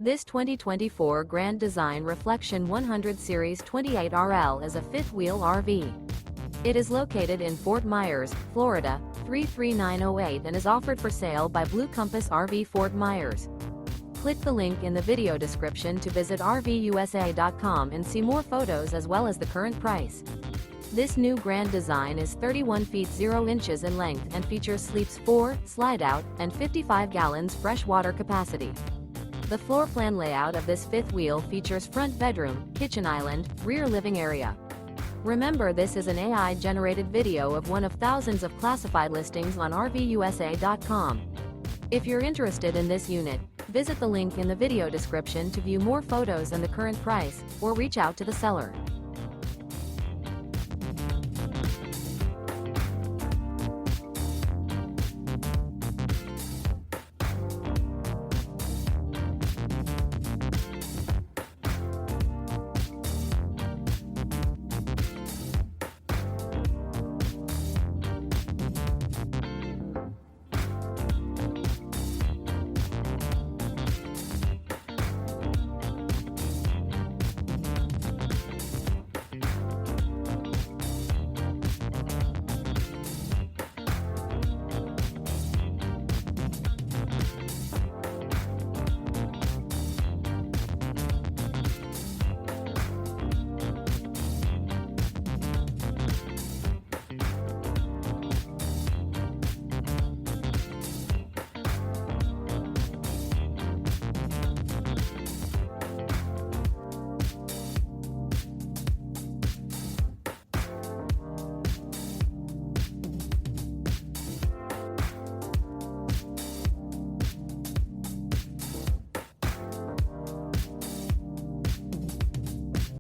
This 2024 Grand Design Reflection 100 Series 28RL is a fifth-wheel RV. It is located in Fort Myers, Florida, 33908 and is offered for sale by Blue Compass RV Fort Myers. Click the link in the video description to visit RVUSA.com and see more photos as well as the current price. This new Grand Design is 31 feet 0 inches in length and features sleeps 4, slide-out, and 55 gallons fresh water capacity. The floor plan layout of this fifth wheel features front bedroom, kitchen island, rear living area. Remember, this is an AI-generated video of one of thousands of classified listings on RVUSA.com. If you're interested in this unit, visit the link in the video description to view more photos and the current price, or reach out to the seller.